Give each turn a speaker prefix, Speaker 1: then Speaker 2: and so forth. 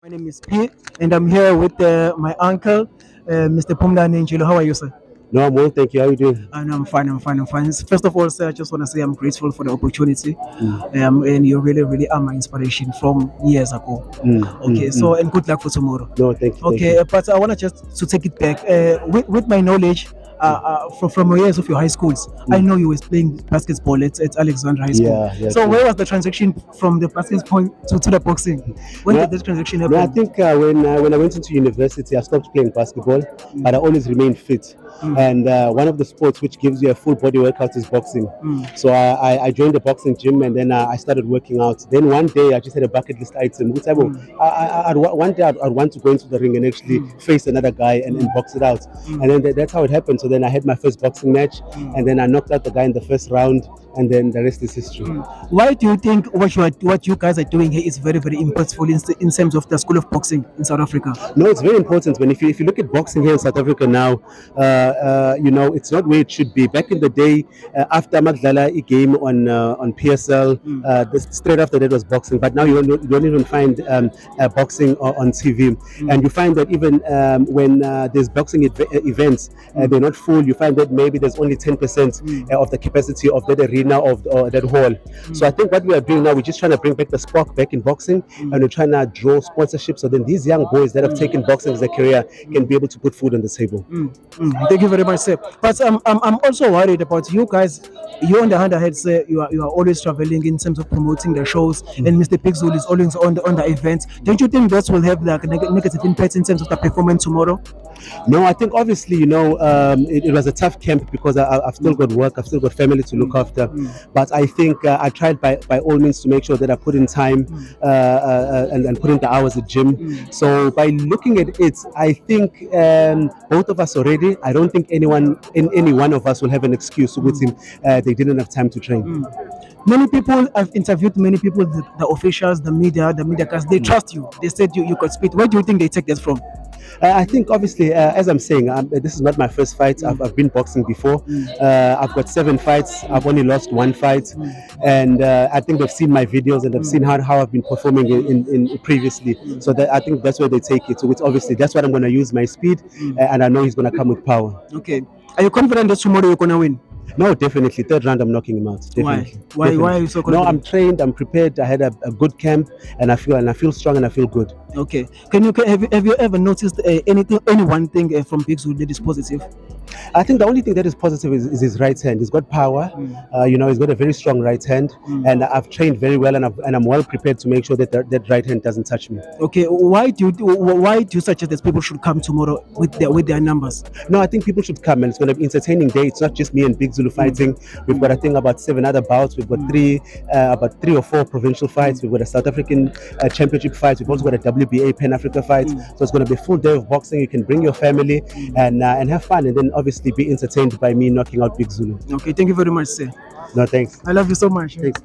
Speaker 1: My name is P, and I'm here with my uncle, Mr. Phumlani Njilo. How are you, sir?
Speaker 2: No, I'm well, thank you. How are you doing?
Speaker 1: And I'm fine. I'm fine. First of all, sir, I just want to say I'm grateful for the opportunity,
Speaker 2: Mm,
Speaker 1: and you really are my inspiration from years ago. Okay, so
Speaker 2: mm.
Speaker 1: and good luck for tomorrow.
Speaker 2: No, thank you, thank
Speaker 1: Okay,
Speaker 2: you.
Speaker 1: but I want to just to take it back with my knowledge. From your years of your high schools, I
Speaker 2: Mm.
Speaker 1: know you was playing basketball at Alexandra High School.
Speaker 2: Yeah,
Speaker 1: So
Speaker 2: true.
Speaker 1: where was the transition from the basketball to the boxing? When
Speaker 2: No,
Speaker 1: did this transition
Speaker 2: no, I
Speaker 1: happen?
Speaker 2: think when I went into university, I stopped playing basketball, but I always remained fit.
Speaker 1: Mm.
Speaker 2: And one of the sports which gives you a full body workout is boxing.
Speaker 1: Mm.
Speaker 2: So I joined the boxing gym, and then I started working out. Then one day I just had a bucket list item. Which
Speaker 1: Mm.
Speaker 2: one day I'd want to go into the ring and actually
Speaker 1: Mm.
Speaker 2: face another guy and box it out.
Speaker 1: Mm.
Speaker 2: And then that's how it happened. So then I had my first boxing match,
Speaker 1: Mm.
Speaker 2: and then I knocked out the guy in the first round, and then the rest is history.
Speaker 1: Why do you think what you guys are doing here is very impactful in terms of the school of boxing in South Africa?
Speaker 2: No, it's very important. When if you look at boxing here in South Africa now, it's not where it should be. Back in the day, after Magdala game on PSL, straight after that was boxing. But now you don't even find boxing on TV, and you find that even when there's boxing events, they're not full. You find that maybe there's only 10% of the capacity of that arena of that hall. So I think what we are doing now, we're just trying to bring back the spark back in boxing, and we're trying to draw sponsorship. So then these young boys that have taken boxing as a career can be able to put food on the table.
Speaker 1: Thank you very much, sir. But I'm also worried about you guys. You on the hand ahead, sir. You are always traveling in terms of promoting the shows, and Mr. Big Zulu is always on the events. Don't you think that will have like a negative impact in terms of the performance tomorrow?
Speaker 2: No, I think obviously, it was a tough camp because I've still got work, I've still got family to look after. But I think I tried by all means to make sure that I put in time and put in the hours at gym. So by looking at it, I think both of us already, I don't think any one of us will have an excuse with him. They didn't have time to train.
Speaker 1: Many people, I've interviewed many people, the officials, the media guys, they trust you. They said you could speak. Where do you think they take that from?
Speaker 2: I think obviously, as I'm saying, this is not my first fight. I've been boxing before. I've got 7 fights. I've only lost 1 fight, and I think they've seen my videos and they've seen how I've been performing in previously. So I think that's where they take it. So it's obviously that's what I'm going to use my speed, and I know he's going to come with power.
Speaker 1: Okay, are you confident that tomorrow you're gonna win?
Speaker 2: No, definitely. 3rd round, I'm knocking him out. Definitely.
Speaker 1: Why?
Speaker 2: Definitely.
Speaker 1: Why are you so
Speaker 2: No,
Speaker 1: confident?
Speaker 2: I'm trained. I'm prepared. I had a good camp, and I feel strong and I feel good.
Speaker 1: Okay. Have you ever noticed any one thing from Big Zulu that is positive?
Speaker 2: I think the only thing that is positive is his right hand. He's got power. He's got a very strong right hand, and I've trained very well, and I'm well prepared to make sure that right hand doesn't touch me.
Speaker 1: Okay. Why do you suggest that people should come tomorrow with their numbers?
Speaker 2: No, I think people should come, and it's going to be an entertaining day. It's not just me and Big Zulu fighting. We've got, I think, about 7 other bouts. We've got about 3 or 4 provincial fights. We've got a South African championship fight. We've also got a WBA Pan Africa fight. So it's going to be a full day of boxing. You can bring your family and have fun, and then obviously be entertained by me knocking out Big Zulu.
Speaker 1: Okay. Thank you very much, sir.
Speaker 2: No, thanks.
Speaker 1: I love you so much.
Speaker 2: Thanks.